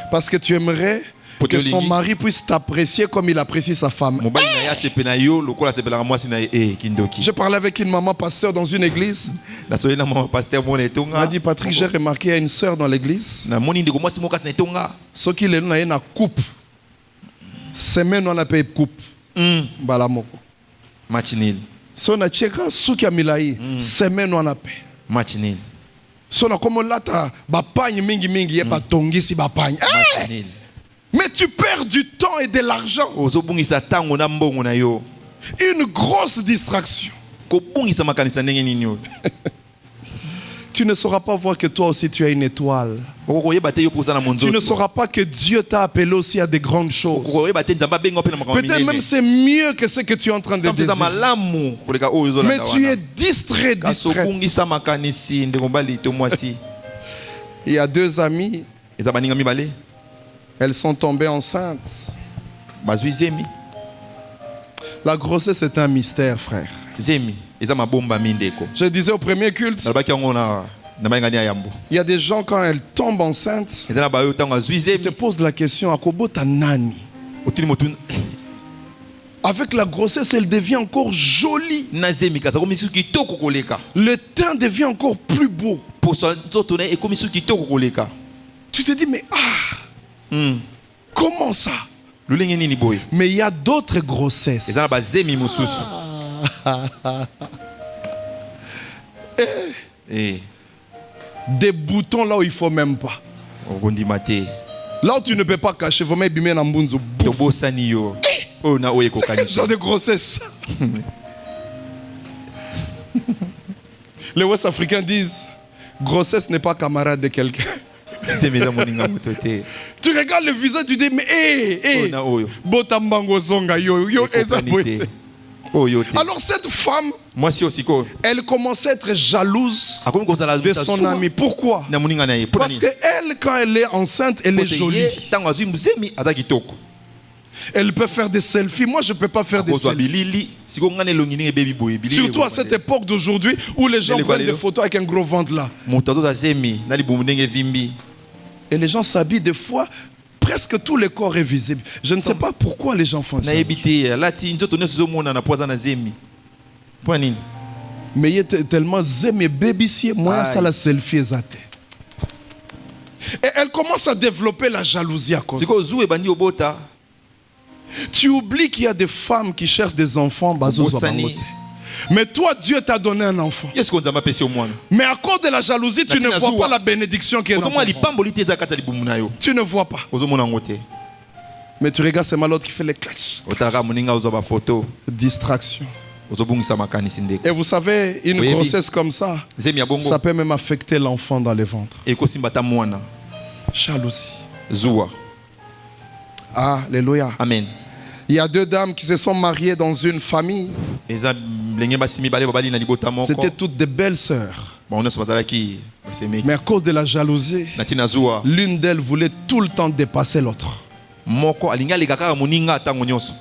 Parce que tu aimerais que son mari puisse t'apprécier comme il apprécie sa femme. mobali na ye asepe na yo lokola asepelaka mwasi na ye kindoki Je parlais avec une maman pasteur dans une église. nasoyi na mama paster mona Elle etonga m'a dit, Patrick, j'ai remarqué, il y a une sœur dans l'église. namoni ndeko mwasi moko kati na etonga Ce qui est là, il y a une coupe. Semaine, on a payé coupe. Balamoko. match nil Si on a tcheka, souki amilai. Semaine, on a payé. match nil Si on a comme là, ta bapagne mingi mingi, pas tongi si bapagne. match nil Mais tu perds du temps et de l'argent. ozobungisa ntango na mbongo na yo Une grosse distraction. kobungisa makanisa ndenge nini oyo Tu ne sauras pas voir que toi aussi tu as une étoile. okokoyeba te yo mpo oza na Tu ne monzoto sauras pas que Dieu t'a appelé aussi à des grandes choses. okokoyeba te nzambe abenga mpe na makambo Peut-être même minene c'est mieux que ce que tu es en train de eza désirer. malamu koleka oyo Mais ozolanda tu es wana distrait, kasi distrait. obungisa makanisi ndeko mobali to mwasi Il y a deux amies, eza baninga mibale elles sont tombées enceintes. bazwi zemi La grossesse est un mystère, frère. zemi eza mabomba mindeko Je disais au premier culte, nalobaki yango na bayingani ya yambo il y a des gens quand elles tombent enceintes, eza na bayo ntango azwi ils te zemi posent la question, Akobota nani? otuni motu Avec la grossesse, elle devient encore jolie. na zemi kasi akomi su kitoko koleka Le teint devient encore plus beau. poso nzoto na ye ekomi su kitoko koleka Tu te dis, mais comment ça? lolenge nini boye Mais il y a d'autres grossesses. eza na bazemi mosusu Des boutons là où il ne faut même pas. okondima te Là où tu ne peux pas cacher, il faut même bimer dans mbunzu. tobosani yo oyo na oyo Quel ekokanisa genre de grossesse? Les Ouest Africains disent, grossesse n'est pas camarade de quelqu'un. zemi eza moninga moto te Tu regardes le visage, tu dis, mais oyo na oyo botambango zonga yo eza ekokani boite. te oyo te Alors cette femme, mwasi oyo sikoyo elle commençait à être jalouse akomi kozala de son ami. Pourquoi? na moninga na ye mpona Parce nini que elle, quand elle est enceinte, elle est jolie. ntango azwi zemi aza kitoko Elle peut faire des selfies. Moi, je ne peux pas faire des akozwa selfies. bilili sikoyo ngai na elongi ndenge ebebi boye bilili Surtout à cette époque d'aujourd'hui où les gens Mais prennent les des photos avec un gros ventre là. moto azoza zemi na libumu ndenge evimbi Et les gens s'habillent des fois, presque tout le corps est visible. Je ne sais pas pourquoi les gens font ça. nayebi te alati nzoto nyonso ezomonana po aza na zemi mpona nini Mais il y a tellement zémé baby si moi Aïe. ça la selfie exacte. Et elle commence à développer la jalousie à cause. sikoyo zu ebandi obota Tu oublies qu'il y a des femmes qui cherchent des enfants bazo Obosani. zabangote. Mais toi, Dieu t'a donné un enfant. ye sikoyo nzambe apesi yo mwana Mais à cause de la jalousie, tu ne Natina vois Zoua. pas la bénédiction qui est dans ton ozomona enfant. lipamboli te eza kati ya libumu na yo Tu ne vois pas. ozomona yango te Mais tu regardes, c'est l'autre qui fait les clashs. otalaka moninga ozwa bafoto Distraction. ozobungisa makanisi ndeko Et vous savez, une Oui, oui. grossesse comme ça, zemi ya bongo ça peut même affecter l'enfant dans le ventre. ekosimba ata mwana Jalousie. zuwa Alléluia. amen Il y a deux dames qui se sont mariées dans une famille. eza bilenge basi mibale babali na libota moko C'était toutes des belles sœurs. bango nyonso bazalaki basemeki Mais à cause de la jalousie, na ntina zuwa l'une d'elles voulait tout le temps dépasser l'autre. moko alingi aleka kaka moninga ntango nyonso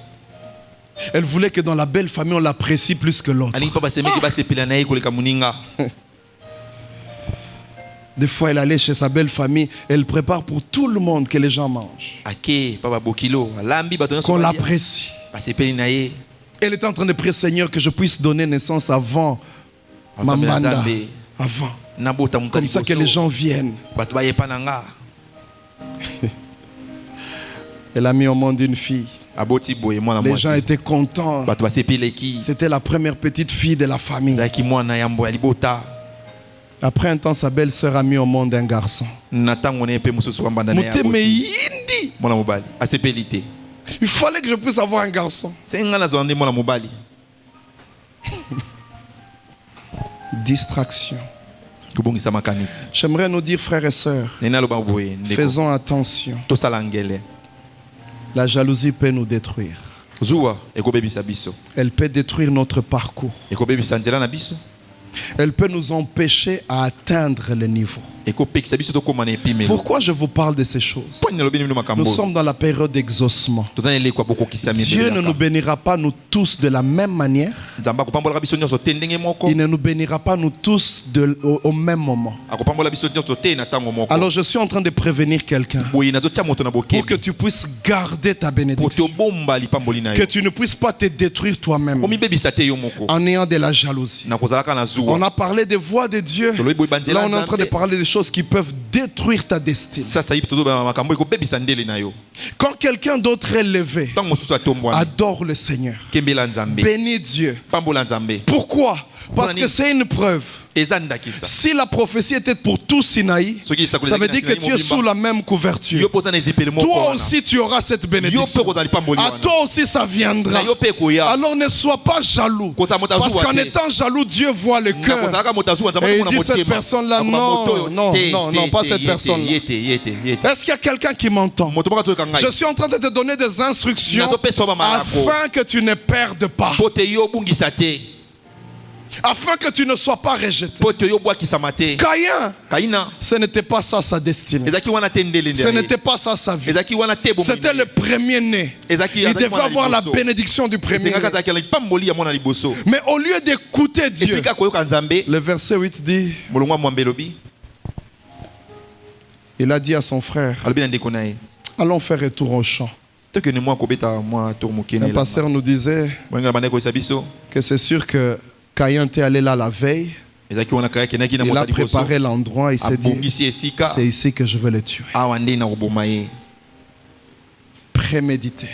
Elle voulait que dans la belle famille, on l'apprécie plus que l'autre. alingi mpo basemeki basepela na ye koleka moninga Des fois, elle allait chez sa belle famille, elle prépare pour tout le monde que les gens mangent. ake mpa babokilo alambi bato nyonso Qu'on balia. l'apprécie. basepeli na ye Elle était en train de prier, Seigneur, que je puisse donner naissance avant ma Nzambe na manda. Nzambe. Avant. nabota moto Comme ça que les gens viennent. bato bayepa na nga Elle a mis au monde une fille. aboti boye mwana Les gens mwasi étaient contents. bato basepeleki C'était la première petite fille de la famille. ezalaki mwana ya mbo ya libota Après un temps, sa belle-sœur a mis au monde un garçon. na ntango na ye mpe mosusu wambanda na ye Motema aboti yindi. mwana mobali asepeli te Il fallait que je puisse avoir un garçon. se nga nazwa nde mwana mobali Distraction. kobongisa makanisi J'aimerais nous dire, frères et sœurs, nini aloba boye ndeko faisons attention. tosala ngele La jalousie peut nous détruire. zuwa ekobebisa biso Elle peut détruire notre parcours. ekobebisa nzela na biso Elle peut nous empêcher à atteindre le niveau. ekopekisa biso tokóma na epimelo. Pourquoi je vous parle de ces choses? Mpo nini nalobi bino makambo Nous oyo? sommes dans la période d'exaucement. totali elekwa bokokisa Dieu ne nous bénira pas nous tous de la même manière. nzambe akopambolaka biso nyonso te ndenge moko. Il ne nous bénira pas nous tous au même moment. akopambola biso nyonso te na ntango moko. Alors je suis en train de prévenir quelqu'un boye nazotia moto na pour que bokebi tu puisses garder ta po bénédiction. tobomba lipamboli na Que yo. tu ne puisses pas te détruire toi-même omibebisa te yo moko. en ayant de la jalousie. na kozalaka na On zuwa. a parlé des voies de Dieu. tolobi boye banzela Là, on est en train de nzambe. parler des choses qui peuvent détruire ta destinée. sasa yipi tozoba makambo ekobebisa ndele na yo. Quand quelqu'un d'autre est levé, ntango mosusu atombwami adore le Seigneur. kembela nzambe. Bénis Dieu. pambola nzambe. Pourquoi? Parce que c'est une preuve. eza ndakisa. Si la prophétie était pour tout Sinaï, ça veut dire que tu es sous la même yo couverture. mpoza na ezipeli moko Toi wana. aussi, tu auras cette yo bénédiction. mpe kozala lipamboli À wana. toi aussi, ça viendra. na yo mpe ekoya. Alors ne sois pas jaloux. Koza moto Parce azuwa qu'en te. étant jaloux, Dieu voit le na cœur. kozalaka moto azuwa nzambe Et il akomona dit cette motema. personne-là, Akoma non, moto oyo, non, te, non, te, non, pas te, cette yete, personne-là. yete. Est-ce qu'il y a quelqu'un qui m'entend? moto moko azoyoka ngai. Je suis en train de te donner des instructions nazopesa yo bamalako afin que tu ne perdes pas, mpo te yo obungisa te. afin que tu ne sois pas rejeté. mpo te yo obwakisama te. Caïn, kaina ce n'était pas ça sa destinée. ezalaki wana te ndele Ce n'était pas ça sa vie. ezalaki wana te bomoi C'était na le ye. premier-né. ezalaki Il devait mwana avoir la liboso. bénédiction du premier-né. esengaka azalaki na lipamboli ya mwana liboso. Mais au lieu d'écouter Dieu, esika koyoka nzambe le verset 8 dit, molongo ya mwambe elobi il a dit à son frère, alobi na ndeko na ye allons faire retour au champ. tokende mwa kobeta mwa tour mokene Un pasteur nous disait bolinga na banda koyesa biso que c'est sûr que Caïn était allé là la veille. ezalaki wana kaka akendaki na Il moto a ya liboso préparé l'endroit. Il s'est dit, abongisi esika c'est ici que je vais le tuer. awa nde na koboma ye Prémédité.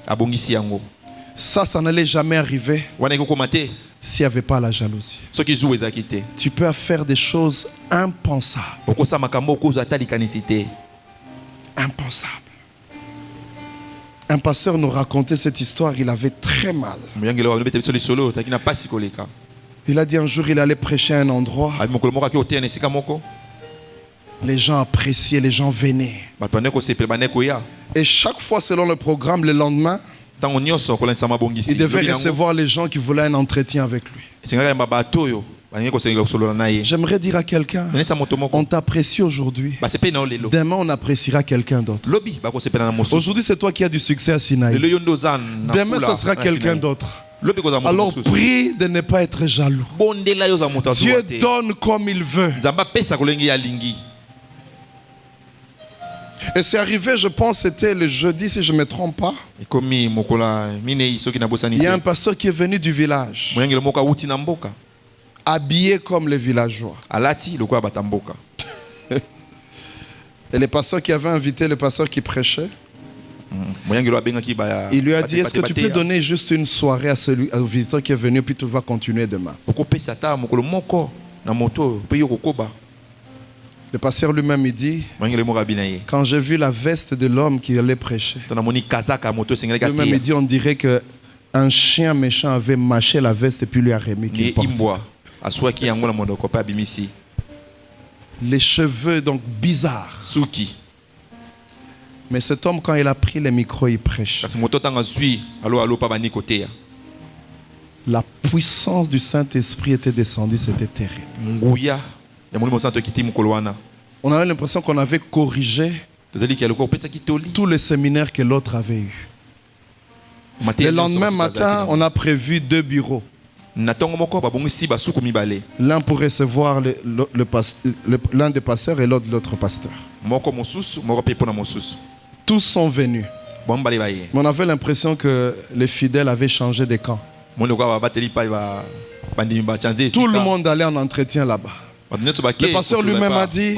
abongisi yango Ça n'allait jamais arriver wana ekokoma te s'il n'y avait pas la jalousie. soki zuwa ezalaki te Tu peux faire des choses impensables. okosala makambo okozwa ata likanisi te. Impensables. Un pasteur nous racontait cette histoire, il avait très mal. moyangeli oyo alobeta biso lisolo otaki na pasi koleka Il a dit un jour, il allait prêcher à un endroit. abi mokolo moko aki oteya na esika moko Les gens appréciaient, les gens venaient. bato bande kosepela bande koya Et chaque fois, selon le programme, le lendemain, ntango nyonso kolandisa mabongisi il devait Lobi nango, recevoir les gens qui voulaient un entretien avec lui. esengaka yamba bato oyo balingi kosengela kosolola na ye J'aimerais dire à quelqu'un, nanisa moto on moko t'apprécie aujourd'hui. basepeli na yo lelo Demain, on appréciera quelqu'un d'autre. lobi bakosepela na mosusu Aujourd'hui, c'est toi qui as du succès à Sinaï. lelo yo nde oza na Demain, fula ça sera na quelqu'un Sinaï. d'autre. lobi kozala moto Alors, mosusu prie de ne pas être jaloux. bondela yo oza moto azuwa Dieu te donne comme il veut. nzambe apesa kolenge ye alingi. Et c'est arrivé, je pense, c'était le jeudi, si je ne me trompe pas. ekomi mokola minei soki nabosani Il y a un te pasteur qui est venu du village, moyangeli moko awuti na mboka habillé comme les villageois. alati lokola bata mboka Et le pasteur qui avait invité le pasteur qui prêchait, moyangeli abengaki baya il lui a dit, est-ce que tu peux donner juste une soirée à au visiteur qui est venu, puis tu vas continuer demain. okopesa ata mokolo moko na moto oyo mpe yo kokoba Le pasteur lui-même, il dit, moyangeli moko abi na ye quand j'ai vu la veste de l'homme qui allait prêcher, to namoni kazaka ya moto esengelaki lui-même, il ateya dit, on dirait qu'un chien méchant avait mâché la veste et puis lui a remis qu'il ni porte. imbwa aswaki yango na monoko mpe abimisi Les cheveux, donc, bizarres. suki Mais cet homme, quand il a pris le micro, il prêche. kasi moto ntango azwi alo mpa bandi koteya La puissance du Saint-Esprit était descendue, c'était terrible. nguya ya molimo santo ekiti mokolo wana On avait l'impression qu'on avait corrigé tozaliki ya lokola opesaki toli tous les séminaires que l'autre avait eu. Le lendemain matin, on a prévu 2 bureaux. na ntongo moko babongisi basuku mibale L'un pour recevoir l'un des pasteurs et l'autre pasteur. moko mosusu moko mpe mpo na mosusu Tous sont venus. bo mibale baye Mais on avait l'impression que les fidèles avaient changé de camp. moni lokola babateli mpai bandimi bachange Tout le monde allait en entretien là-bas. Le pasteur lui-même a dit,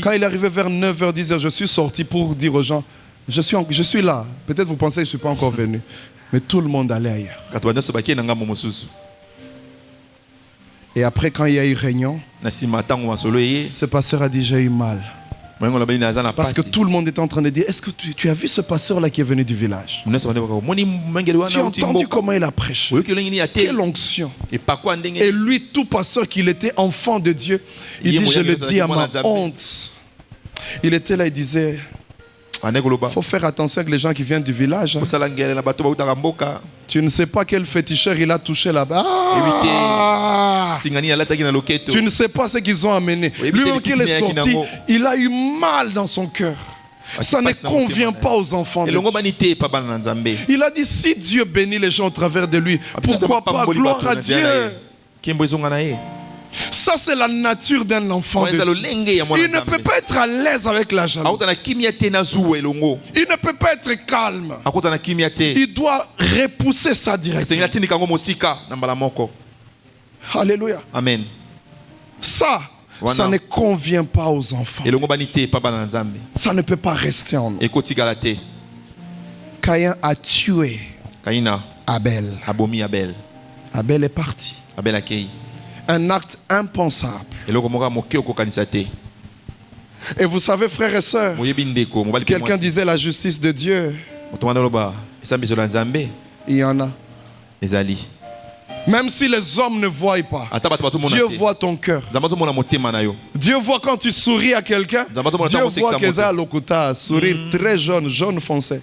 quand il est arrivé vers 9h, 10h, je suis sorti pour dire aux gens, je suis là. Peut-être vous pensez que je ne suis pas encore venu. Mais tout le monde allait ailleurs. Et après, quand il y a eu réunion, ce pasteur a dit, j'ai eu mal. Parce que tout le monde était en train de dire, est-ce que tu as vu ce pasteur-là qui est venu du village? Tu as entendu comment il a prêché? Quelle onction! Et lui, tout pasteur qu'il était, enfant de Dieu, il dit, je le dis à ma honte. Il était là, il disait, Il faut faire attention avec les gens qui viennent du village. Tu ne sais pas quel féticheur il a touché là-bas. Ah! Tu ne sais pas ce qu'ils ont amené. Lui-même qu'il est sorti, il a eu mal dans son cœur. Ça ne convient pas aux enfants de Dieu. Il a dit, si Dieu bénit les gens au travers de lui, pourquoi pas? Gloire à Dieu. Ça, c'est la nature d'un enfant de Dieu. Il ne peut pas être à l'aise avec la jalousie. Il ne peut pas être calme. Il doit repousser ça directement. Alléluia. Amen. Ça ne convient pas aux enfants. Ça ne peut pas rester en nous. Caïn a tué Abel. Abel est parti. Un acte impensable. Et vous savez, frères et sœurs, quelqu'un disait la justice de Dieu. Il y en a. Même si les hommes ne voient pas, Dieu voit ton cœur. Dieu voit quand tu souris à quelqu'un. Dieu voit que ça lokuta, sourire très jaune foncé.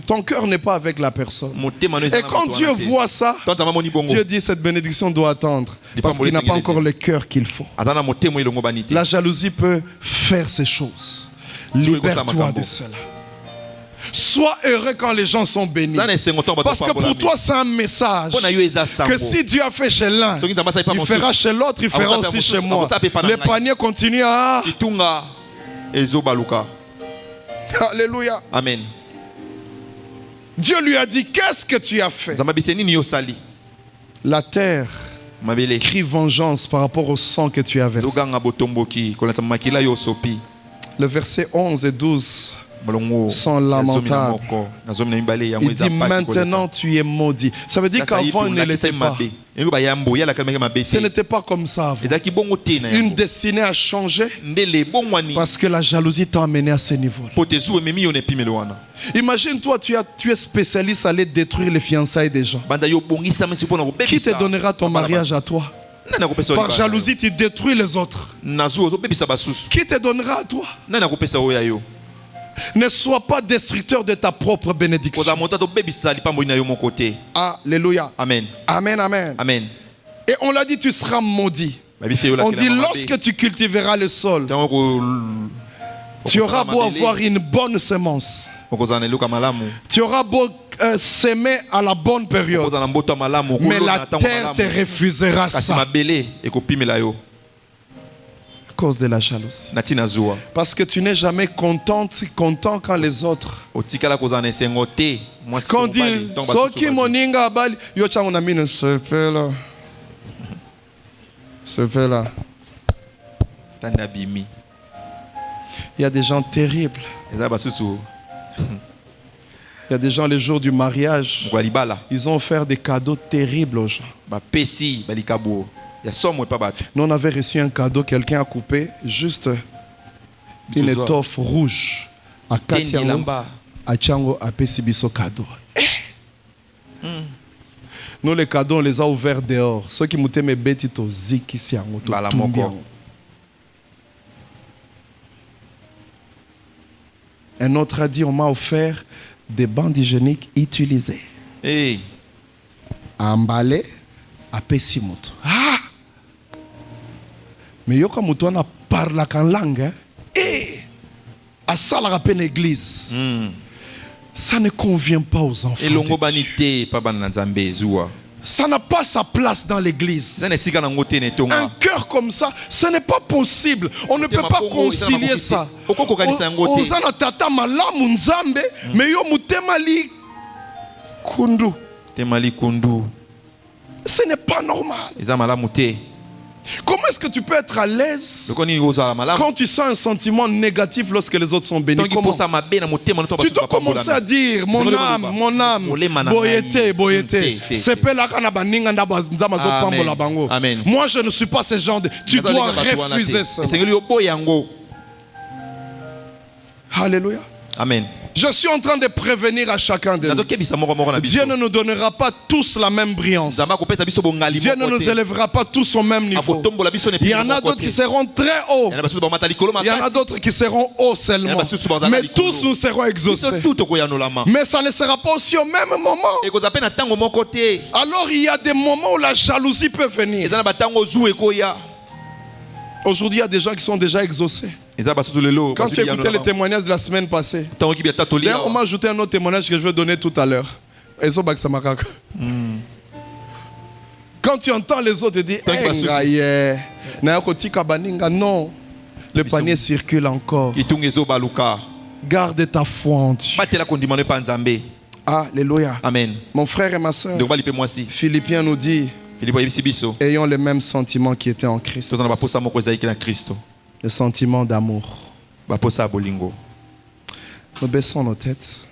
Ton cœur n'est pas avec la personne. Et quand Dieu voit ça, Dieu dit cette bénédiction doit attendre. Parce qu'il n'a pas encore le cœur qu'il faut. La jalousie peut faire ces choses. Libère-toi de cela. Sois heureux quand les gens sont bénis. Parce que pour toi, c'est un message que si Dieu a fait chez l'un, il fera chez l'autre, il fera aussi chez moi. Les paniers continuent à... Alléluia. Amen. Dieu lui a dit, qu'est-ce que tu as fait? La terre crie vengeance par rapport au sang que tu as versé. Le verset 11 et 12 sont lamentables. Il dit, maintenant tu es maudit. Ça veut dire qu'avant il ne l'était pas. Ce n'était pas comme ça avant. Une destinée a changé parce que la jalousie t'a amené à ce niveau. Imagine toi, tu es spécialiste à aller détruire les fiançailles des gens. Qui te donnera ton mariage à toi? Par jalousie, tu détruis les autres. Qui te donnera à toi? Ne sois pas destructeur de ta propre bénédiction. Alléluia. Amen. Amen, amen. Amen. Et on l'a dit, tu seras maudit. On dit, lorsque tu cultiveras le sol, tu auras beau avoir une bonne semence. Tu auras beau s'aimer à la bonne période. Mais la terre te refusera ça. À cause de la jalousie. Parce que tu n'es jamais content quand les autres. Quand on dit Soki moninga abali yo chango na mine sepela. Sepela. Il y a des gens terribles. Il y a des gens les jours du mariage. Ils ont offert des cadeaux terribles aux gens. Nous on avait reçu un cadeau, quelqu'un a coupé juste une étoffe rouge à Katiango, à Tchango, à Pesibiso cadeau. Nous les cadeaux on les a ouverts dehors. Ceux qui m'ont mes bêtes to ziki siango to tumbiango. Un autre a dit on m'a offert des bandes hygiéniques utilisées. À emballer à Pesimoto. Ah! Mais yo comme toi na parle en langue, à ça la rappelle l'église. Ça ne convient pas aux enfants. Ça n'a pas sa place dans l'église. Un cœur comme ça, ce n'est pas possible. On ne peut pas concilier ça. Ozana tata malamu nzambe, mais yo mutemali kundu. Ce n'est pas normal. Comment est-ce que tu peux être à l'aise quand tu sens un sentiment négatif lorsque les autres sont bénis? Comment? Tu dois commencer à dire mon âme, boyete, boyete. Moi je ne suis pas ce genre de... Tu dois refuser ça. Alléluia. Amen. Je suis en train de prévenir à chacun de nous. Dieu ne nous donnera pas tous la même brillance. Dieu ne nous élèvera pas tous au même niveau. Il y en a d'autres qui seront très hauts. Il y en a d'autres qui seront hauts seulement. Mais tous nous serons exaucés. Mais ça ne sera pas aussi au même moment. Alors il y a des moments où la jalousie peut venir. Aujourd'hui, il y a des gens qui sont déjà exaucés. Quand tu écoutais les témoignages de la semaine passée, d'ailleurs, on m'a ajouté un autre témoignage que je vais donner tout à l'heure. Quand tu entends les autres dire non, le panier circule encore. Garde ta foi en Dieu. Alléluia. Amen. Mon frère et ma soeur, Philippiens nous dit, ayons les mêmes sentiments qui étaient en Christ. Le sentiment d'amour. Nous baissons nos têtes.